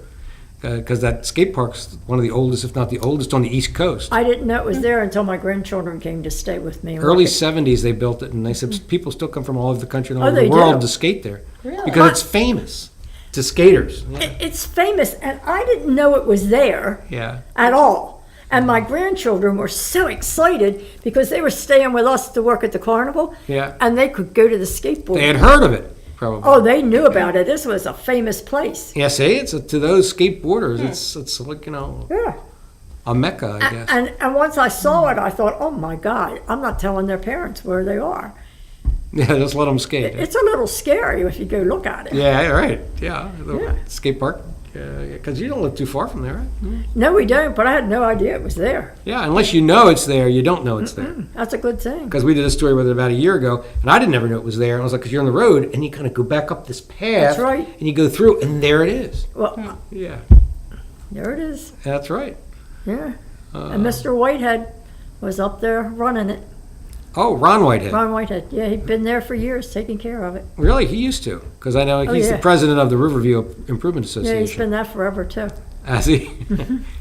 because that skate park's one of the oldest, if not the oldest, on the East Coast. I didn't know it was there until my grandchildren came to stay with me. and Early work it. '70s they built it, and they said people still come from all over the country and all Oh, over the they world do? to skate there Really? because it's famous to skaters. It's famous, and I didn't know it was there Yeah. at all. And my grandchildren were so excited because they were staying with us to work at the carnival. Yeah. And they could go to the skateboard. They had heard of it, probably. Oh, they knew about it. This was a famous place. Yeah, see, it's to those skateboarders, it's like, Yeah. a mecca, I guess. And once I saw it, I thought, oh my God, I'm not telling their parents where they are. Yeah, just let them skate. It's a little scary if you go look at it. Yeah, right. Yeah, the Yeah. skate park. Because you don't live too far from there, right? No, we don't, but I had no idea it was there. Yeah, unless you know it's there, you don't know it's there. That's a good thing. Because we did a story with it about a year ago, and I didn't ever know it was there. And I was like, because you're on the road, and you kind of go back up this path. That's right. And you go through, and there it is. Well, Yeah, there it is. that's right. Yeah. And Mr. Whitehead was up there running it. Oh, Ron Whitehead. Ron Whitehead. Yeah, he'd been there for years taking care of it. Really? He used to. Because I know he's yeah. the president of the Riverview Improvement Yeah, Association. he's been there forever too. Has he?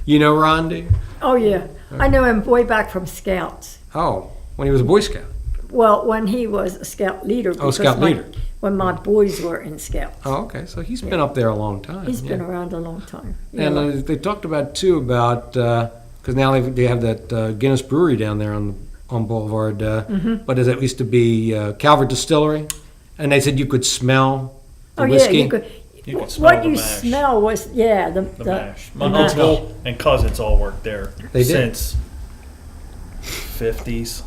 You know Ron, do you? Oh, yeah. I knew him way back from Scouts. Oh, when he was a Boy Scout. Well, when he was a Scout leader. Oh, Scout leader. When my boys were in Scouts. Oh, okay. So he's been up there a long time. He's been yeah. around a long time. Yeah, And they talked about too about because now they have that Guinness Brewery down there on Boulevard. But it used to be Calvert Distillery, and they said you could smell the oh, whiskey. yeah, you could. You could smell What the you mash. smell was, yeah, the mash. My mash. uncle and cousins all worked there They did. since 50s.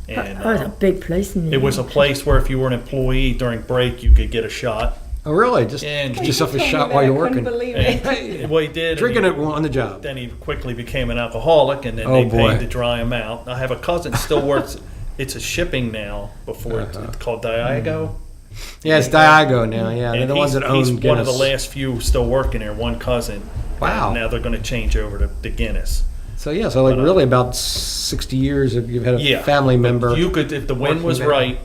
And That was a big place in it was a place where if you were an employee during break, you could get a shot. Oh, really? Just And- get yourself a shot while you're working. And what he did, Drinking and it on the job. then he quickly became an alcoholic, and then Oh, they boy. paid to dry him out. I have a cousin still works. It's a shipping now. Before it's called Diago. Yeah, it's Diago now. Yeah, they're And the ones that own he's Guinness. one of the last few still working there. One cousin. Wow. And now they're going to change over to Guinness. So yeah, so like really about 60 years if you've had a Yeah, family member. You could, if the wind was working there. right.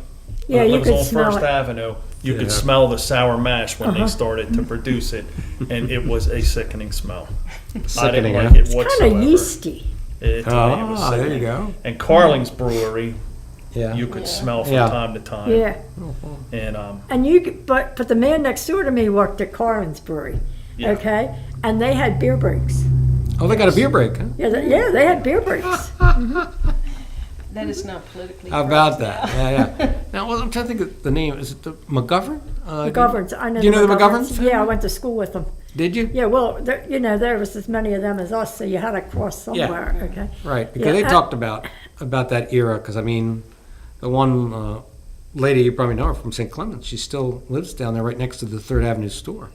Yeah, it you was could on smell First it. Avenue. You could Yeah. smell the sour mash when Uh-huh. they started to produce it, and it was a sickening smell. I Sickening, didn't huh? like it It's whatsoever. kind of yeasty. It, to me, it was Ah, there you sickening. go. And Carling's Brewery, Yeah. you could smell from Yeah. time to time. Yeah. And And but the man next door to me worked at Carlin's Brewery, Yeah. okay? And they had beer breaks. Oh, they got a beer break, huh? Yeah, they had beer breaks. That is not politically How about that? Yeah. Now, well, I'm trying to think of the name. Is it the McGovern? McGoverns, I know. Do you know the McGoverns? Yeah, I went to school with them. Did you? Yeah, well, there was as many of them as us, so you had to cross somewhere, okay? Right, because Yeah, they talked about that era. Because I mean, the one lady you probably know her from St. Clements, she still lives down there, right next to the Third Avenue store.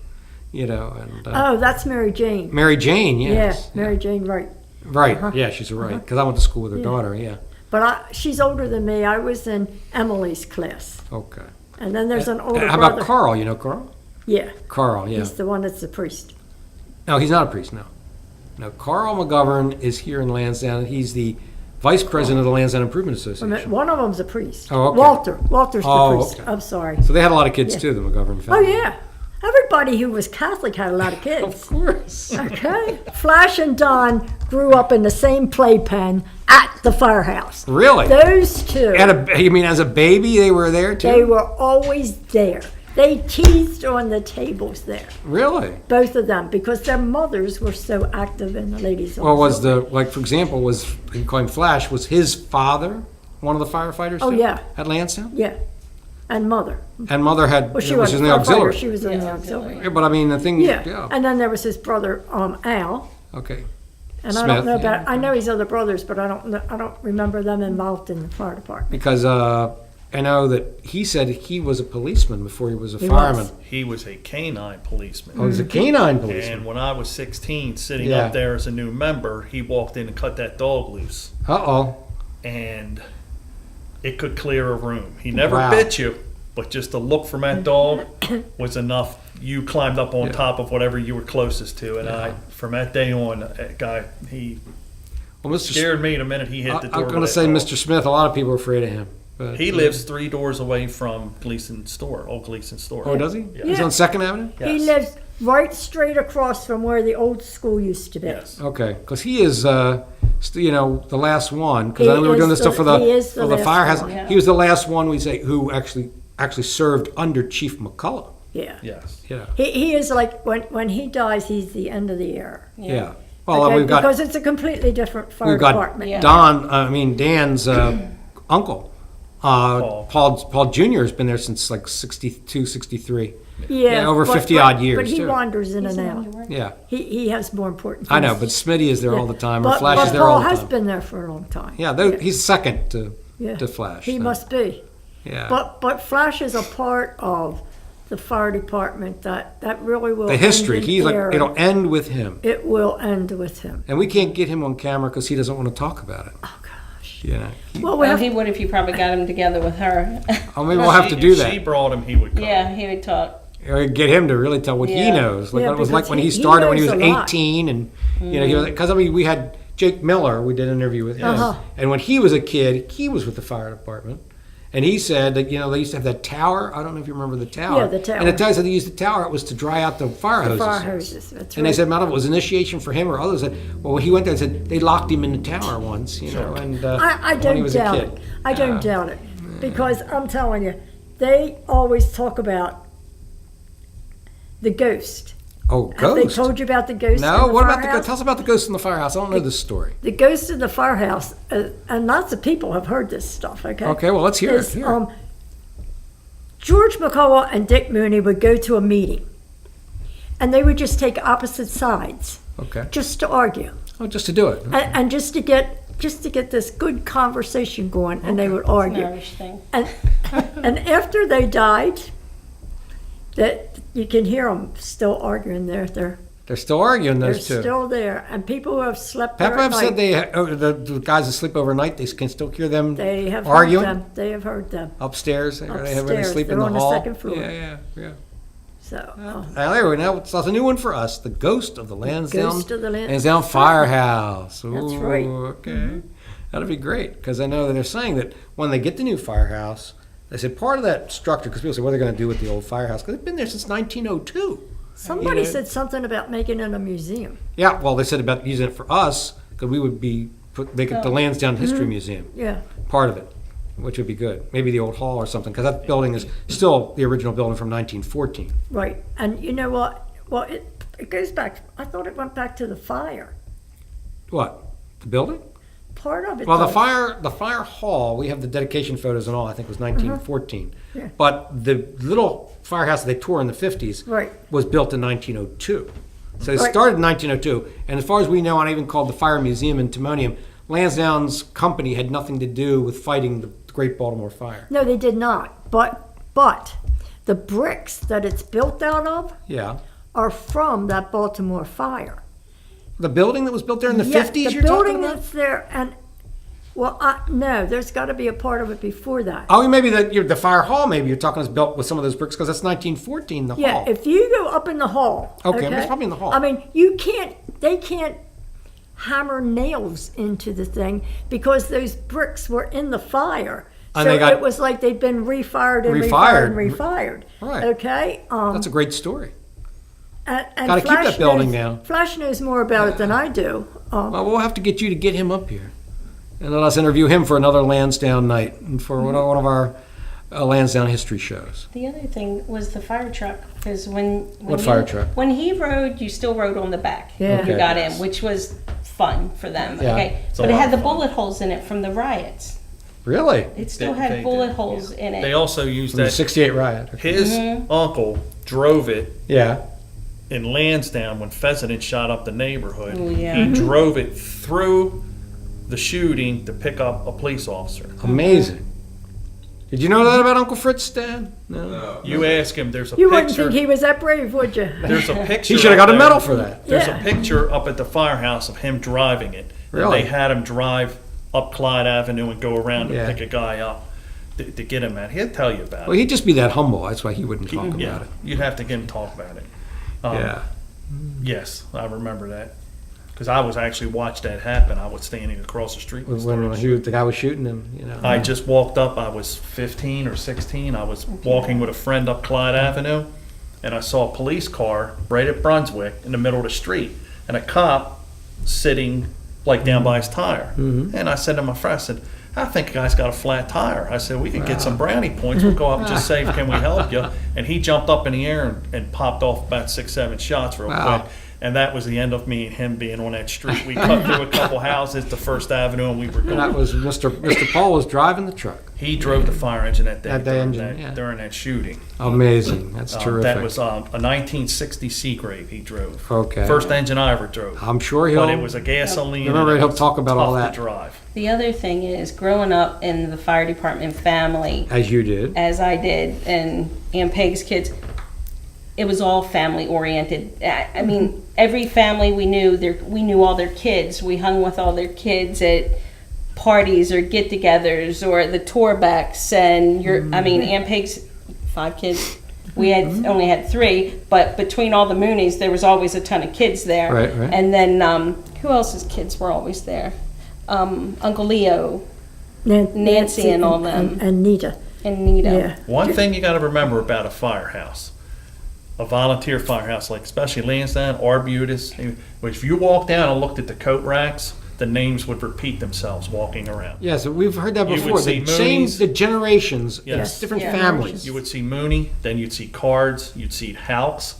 You know, and Oh, that's Mary Jane. Mary Jane, yes. Yeah, Mary Jane, right. Right. Uh-huh. Yeah, she's right. Because I went to school with her daughter. Yeah. But she's older than me. I was in Emily's class. Okay. And then there's an older How brother. about Carl? You know Carl? Yeah, Carl, yeah. he's the one that's the priest. No, he's not a priest, no. No, Carl McGovern is here in Lansdowne. He's the vice president of the Lansdowne Improvement I mean, Association. one of them's a priest. Oh, okay. Walter's Oh, the priest. okay. I'm sorry. So they had a lot of kids Yeah. too, the McGovern Oh, family. yeah. Everybody who was Catholic had a lot of Of kids. course. Okay? Flash and Don grew up in the same playpen at the Firehouse. Really? Those two, You mean as a baby they were there too? they were always there. They teased on the tables there, Really? both of them, because their mothers were so active in the ladies' Well, was auxiliary. like for example, you call him Flash, was his father one of the firefighters Oh, too? yeah. At Lansdowne? Yeah, and mother. And mother had, Well, she was wasn't in a the firefighter, auxiliary. she was in the auxiliary. Yeah, but I mean, the thing, Yeah, and then there was his brother, Al, Okay. and I Smith, don't know yeah. about, I know his other brothers, but I don't remember them involved in the fire department. Because I know that he said he was a policeman before he was a He fireman. was. He was a canine policeman. Oh, he was a canine policeman. And when I was 16, sitting Yeah. up there as a new member, he walked in and cut that dog loose. Uh-oh. And it could clear a room. He never Wow. bit you, but just the look from that dog was enough. You climbed up on top of whatever you were closest to. And from that day on, that guy, he Well, Mr. scared me the minute he hit the door. I'm going to with say that dog. Mr. Smith, a lot of people are afraid of him. But, He lives 3 doors away from Gleason's store, old Gleason's store. Oh, does he? Yeah. He's on 2nd Avenue? He Yes. lives right straight across from where the old school used to be. Yes. Okay, because he is, the last one. Because He I know we were doing is this stuff he is for the last firehouse. one. Yeah. He was the last one we say who actually served under Chief McCullough. Yeah. Yes. Yeah, He is like, when he dies, he's the end of the era. yeah. Well, Okay? we've got Because it's a completely different fire we've got department. Yeah. Dan's uncle. Paul Jr. has been there since like 62, 63. Yeah, over 50 odd years, But he too. wanders in and out. Yeah, He has more important I things. know, but Smitty is there all the time, or But Flash is there Paul all the has time. been there for a long time. Yeah, he's second to Yeah. Flash. He so, must be. Yeah. But Flash is a part of the fire department that really will. The history. end an He's like, era. it'll end with him. It will end with him. And we can't get him on camera because he doesn't want to talk about it. Oh gosh. Yeah. Well, we Well, have he would if you probably got him together with her. Oh, maybe we'll have to do If she that. brought him, he would come. Yeah, he would talk. Or get him to really tell what he Yeah. knows. Like Yeah, what it was because like when he he started when he was knows a lot. 18, and because we had Jake Miller. We did an interview with him, Uh-huh. and when he was a kid, he was with the fire department. And he said that they used to have that tower. I don't know if you remember the tower. Yeah, the tower. And it tells you they used the tower. It was to dry out the fire hoses. fire hoses. That's And right. they said, "Madam, it was initiation for him or others." Said, well, when he went there, they said they locked him in the tower once, and I when he don't was a doubt kid. it. I don't doubt it. Because I'm telling you, they always talk about the ghost. Oh, Have they ghost. told you about the ghost? No, in the what about the firehouse? ghost? Tell us about the ghost in the firehouse. I don't know this story. The ghost in the firehouse, and lots of people have heard this stuff. Okay. Okay, well, let's hear it. is, Here. George McCullough and Dick Mooney would go to a meeting, and they would just take opposite sides, Okay. just to argue, Oh, just to do it. and just to get this good conversation going, and they would argue. Irish thing. And and after they died, that you can hear them still arguing. They're They're still arguing those two. still there, and people who have slept there Pepper at have said night, the guys that sleep overnight, they can still hear them they have arguing heard them. They have heard them. upstairs. They have when they Upstairs. sleep in They're the on the hall. second floor. Yeah. So Now there we go. So that's a new one for us. The ghost of the Lansdowne, Ghost of the Lansdowne Firehouse. That's Ooh, right. Okay. That'll be great because I know that they're saying that when they get the new firehouse, they said part of that structure, because people say, what are they going to do with the old firehouse? Because it's been there since 1902. somebody You know. said something about making it a museum. Yeah, well, they said about using it for us because we would make it the Lansdowne History Museum, Yeah. part of it, which would be good. Maybe the old hall or something, because that building is still the original building from 1914. Right. And you know what? Well, it goes back. I thought it went back to the fire. What? The building? Part of it. Well, the does. fire hall, we have the dedication photos and all, I think was 1914. Yeah. But the little firehouse that they tore in the 50s Right. was built in 1902. So it Right. started in 1902. And as far as we know, and even called the Fire Museum in Timonium, Lansdowne's company had nothing to do with fighting the Great Baltimore Fire. No, they did not. But the bricks that it's built out of Yeah. are from that Baltimore fire. The building that was built there in the 50s, the you're talking building about? that's there, and no, there's got to be a part of it before that. Oh, maybe the fire hall, maybe you're talking is built with some of those bricks, because that's 1914, the Yeah, hall. if you go up in the hall. Okay, it's probably in the hall. I mean, they can't hammer nails into the thing because those bricks were in the fire. And So they got it was like they'd been refired and Refired. refired and refired. Right. Okay. That's a great story. And Gotta keep that Flash building knows, now. Flash knows more about it than I do. Well, we'll have to get you to get him up here. And let us interview him for another Lansdowne night and for one of our Lansdowne history shows. The other thing was the fire truck, because when What fire truck? When he rode, you still rode on the back. Yeah. When you Okay. got in, which was fun for them. Yeah. Okay, It's a but it lot had of the fun. bullet holes in it from the riots. Really? It still They had did, bullet yeah. holes in it. They also used From the that. 68 riot. His uncle drove it Yeah. in Lansdowne when Pheasant had shot up the neighborhood. Oh, yeah. He drove it through the shooting to pick up a police officer. Amazing. Did you know that about Uncle Fritz, Dad? No. You ask him. There's a You wouldn't picture. think he was that brave, would you? There's a picture. He should have got a up medal there. for that. There's Yeah. a picture up at the Firehouse of him driving it. And Really? they had him drive up Clyde Avenue and go around Yeah. and pick a guy up to get him at. He'll tell you about Well, it. he'd just be that humble. That's why he wouldn't talk Yeah, about it. you'd have to get him to talk about it. Yeah. Yes, I remember that. Because I was actually watched that happen. I was standing across the street. When the guy was shooting him, you know. I just walked up. I was 15 or 16. I was walking with a friend up Clyde Avenue, and I saw a police car right at Brunswick in the middle of the street, and a cop sitting like down by his tire. And I said to my friend, I said, I think a guy's got a flat tire. I said, we can get some brownie points. We'll go up and just say, can we help you? And he jumped up in the air and popped off about 6-7 shots real Wow. quick. And that was the end of me and him being on that street. We cut through a couple houses to First Avenue, and we were And that going. was Mr. Paul was driving the truck. He drove the fire engine that day, That during, engine, yeah. during that shooting. Amazing. That's terrific. That was a 1960 Seagrave he drove. Okay. First engine I ever drove. I'm sure he'll. But it was a gasoline. Remember, and it he'll was talk about all tough that. to drive. The other thing is, growing up in the fire department family, As you did. as I did, and Aunt Peg's kids, it was all family oriented. I mean, every family we knew all their kids. We hung with all their kids at parties or get-togethers or the tour backs. And I mean, Aunt Peg's 5 kids. We had only had 3, but between all the Moonies, there was always a ton of kids there. Right, right. And then who else's kids were always there? Uncle Leo Nancy and all them. And Nita. and Nita. Yeah. One thing you got to remember about a firehouse, a volunteer firehouse, like especially Lansdowne, Arbutus, if you walk down and looked at the coat racks, the names would repeat themselves walking around. Yeah, so we've heard that You would before. see The same, Mooney's. the generations, Yes. it's different Yeah. families. You would see Mooney, then you'd see Cards, you'd see Houks,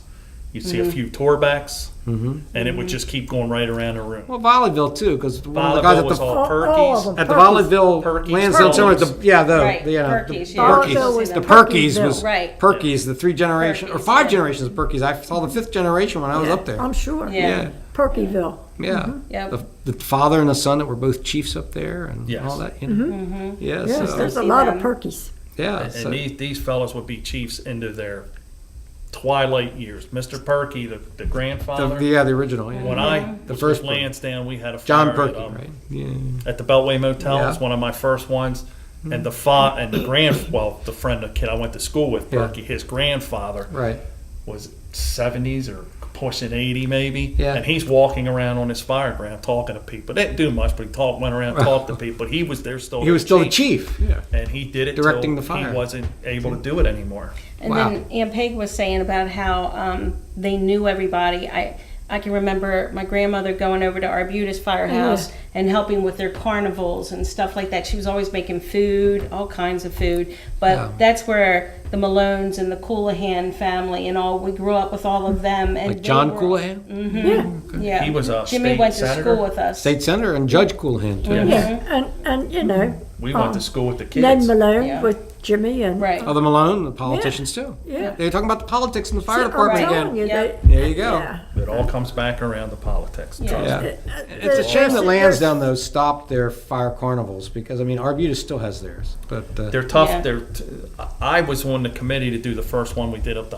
you'd see a few Torbacks, and it would just keep going right around the room. Well, Volleyville too, because one of the guys Volleyville at was the all All of Perkies. them. at the Perkies. Volleyville Perkies. Lansdowne Center, Perkies. the Right, Perkies, Perkies, yeah. Volleyville was the the Perkies Perkiesville. was Right. Perkies, the 3 generation or Perkies, 5 yeah. generations of Perkies. I saw the 5th generation when I was up there. I'm sure. Yeah. Perkyville. Yeah, Yep. the father and the son that were both chiefs up there, and Yes. all that. You know? Yeah, Yes, so, there's a See lot of them. Perkies. yeah. And So, these fellows would be chiefs into their twilight years. Mr. Perky, the grandfather. the original. Yeah. When I The was first with Lansdowne, we had a John fire Perky, at, right? Yeah. at the Beltway Motel. It was Yeah. one of my first ones. And the the friend, the kid I went to school with, Yeah. Perky, his grandfather Right. was 70s or pushing 80 maybe. Yeah. And he's walking around on his fire ground talking to people. They didn't do much, but he went around and talked to people. But he was there still. He was still the chief. Yeah. And he did it Directing till the fire. he wasn't able to do it anymore. And Wow. then Aunt Peg was saying about how they knew everybody. I can remember my grandmother going over to Arbutus Firehouse and helping with their carnivals and stuff like that. She was always making food, all kinds of food. But Yeah. that's where the Malones and the Coulahan family and all, we grew up with all of them. And Like John they were- Coulahan, Yeah. He was a Jimmy state went to senator. school with us. state senator, and Judge Coulahan too. Yes. Yeah, and you know, We went to school with the Ned kids. Malone Yeah. with Jimmy and Right. Oh, the Malone, the politicians too. yeah. They're talking about the politics in the fire See, department I'm again. telling you, Yep. they- There you go. yeah. It all comes back around to politics. Yeah. Trust Yeah. me. It's a shame that There's- Lansdowne though stopped their fire carnivals because I mean Arbutus still has theirs, but They're tough. Yeah. I was on the committee to do the first one we did up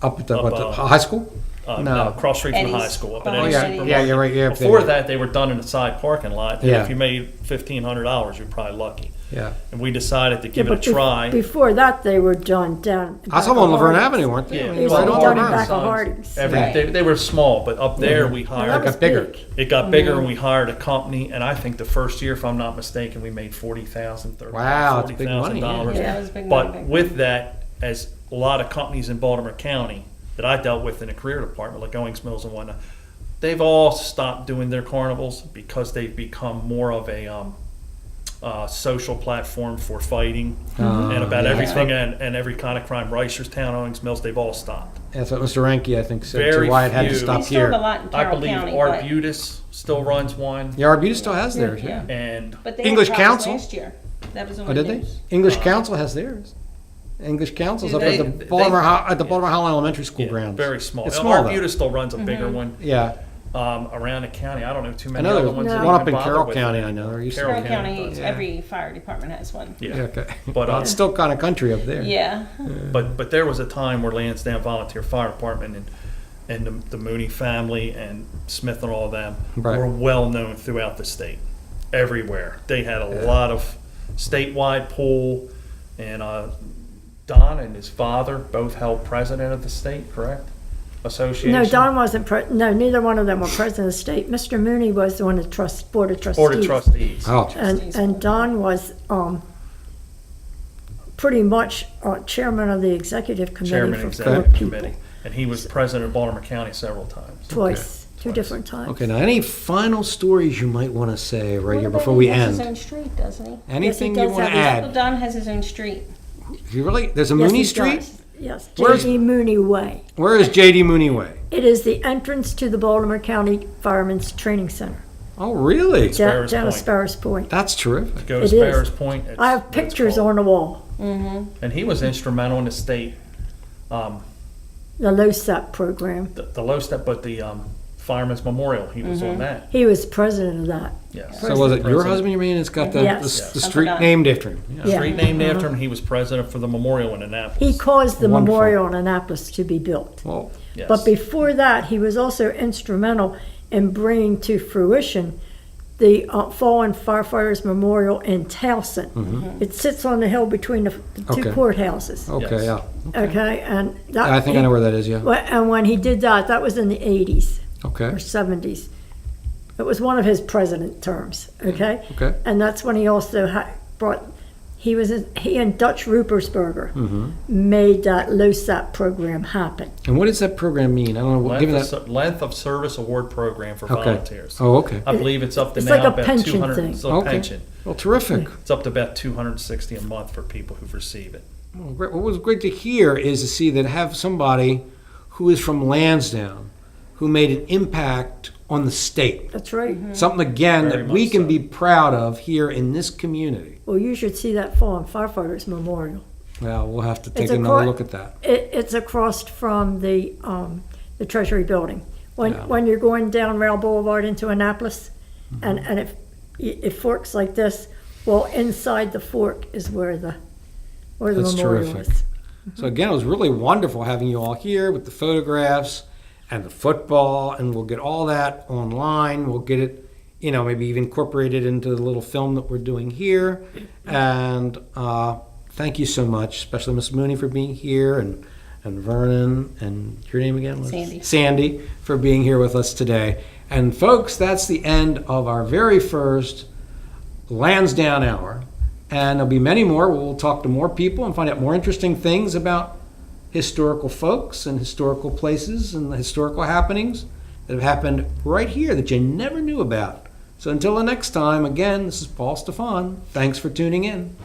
up at the, Up, what, the high school. No. across street from the Eddie's. high school. Up at Oh, Eddie's yeah, Supermarket. yeah, you're right. Yeah, Before that, they were done in the side parking lot. And Yeah. if you made $1,500, you're probably lucky. Yeah, And we decided to give Yeah, it but a try. Before that, they were done down. I saw them on Laverne Avenue, weren't they? Yeah, I mean, They used right to on be done in Laverne. back of Hardee's. Right. They were small, but up there we It hired. that was got bigger. big. It got bigger, and we hired a company. And I think the first year, if I'm not mistaken, we made $40,000, Wow, that's big money, $40,000. Yeah, that was big But money. with that, as a lot of companies in Baltimore County that I dealt with in the career department, like Owings Mills and whatnot, they've all stopped doing their carnivals because they've become more of a social platform for fighting and about yeah. everything and every kind of crime. Reisterstown, Owings Mills, they've all stopped. That's what Mr. Ranke, I think, said Very to why it had to few. stop We still have a here. lot in I Carroll believe County, but, Arbutus still runs one, Yeah, Arbutus still has theirs. Yeah. Yeah. and but they English had problems Council. last year. That was on Oh, the did they? news. English Council has theirs. English Council's Do up at they? the Baltimore Holland Elementary School yeah, grounds. very small. It's small, though. Arbutus still runs a bigger one. Yeah. around the county. I don't know too many I know other there's ones. that one you up can in bother Carroll with. County, I know. There used to be. Carroll County, does. every fire department has one. Yeah. Yeah, okay. But, Well, it's still kind of country up there. Yeah. But there was a time where Lansdowne Volunteer Fire Department and the Mooney family and Smith and all of them Right. were well known throughout the state, everywhere. They had a lot of statewide pull, and Don and his father both held president of the state, correct? Association. No, Don wasn't, no, neither one of them were president of the state. Mr. Mooney was the one of the Board of Trustees. Board of Trustees. Oh, And Don was pretty much chairman of the executive committee Chairman for Executive 4 people. Committee. And he was president of Baltimore County several times. Twice, two Twice. different times. okay. Now, any final stories you might want to say right here Well, before we he has his end? own street, doesn't he? Anything Yes, he you does want to have Well, add? Don has his own street. You really? There's a Yes, Mooney he Street? does. Yes, Where's- J.D. Mooney Way. Where is J.D. Mooney Way? It is the entrance to the Baltimore County Firemen's Training Center, Oh, really? down Sparrows down at Point. Sparrows Point. That's terrific. Go to It is. Sparrows Point. I have pictures on the wall, And he was instrumental in the state, the LoSAP program. the low step, but the Fireman's Memorial, he was on that. He was president of that. Yes. So was it your President. husband, you mean? It's got the, Yes. the street Yes. named after him. Yeah. Yeah. Street named after him. He was president for the memorial in Annapolis. He caused the Wonderful. memorial in Annapolis to be built. Well, Yes. But before that, he was also instrumental in bringing to fruition the Fallen Firefighters Memorial in Towson. It sits on the hill between the two Okay. courthouses. okay, Yes. yeah. Okay, and that, I think I know where that is, yeah. And when he did that, that was in the 80s Okay, or 70s. It was one of his president terms. Okay, okay. and that's when he also brought. He and Dutch Rupersberger made that LoSAP program happen. And what does that program mean? I don't know. Give me that. Length of Service Award Program for Okay. volunteers. Oh, okay. I believe it's up to It's now like a about pension 200. thing. It's like Okay. pension. Well, terrific. It's up to about 260 a month for people who receive it. Well, great. What was great to hear is to see that have somebody who is from Lansdowne who made an impact on the state. That's right. Something, again, Very that we much can so. be proud of here in this community. Well, you should see that Fallen Firefighters Memorial. Well, we'll have to take It's another acro- look at that. It's across from the Treasury Building. Yeah. When you're going down Rail Boulevard into Annapolis, and it forks like this. Well, inside the fork is where the That's memorial terrific. is. So again, it was really wonderful having you all here with the photographs and the football, and we'll get all that online. We'll get it, maybe even incorporated into the little film that we're doing here. And thank you so much, especially Miss Mooney for being here, and Vernon, and your name again was? Sandy. Sandy, for being here with us today. And folks, that's the end of our very first Lansdowne Hour. And there'll be many more. We'll talk to more people and find out more interesting things about historical folks and historical places and the historical happenings that have happened right here that you never knew about. So until the next time, again, this is Paul Stefan. Thanks for tuning in.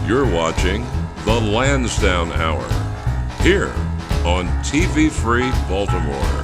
You're watching the Lansdowne Hour here on TV Free Baltimore.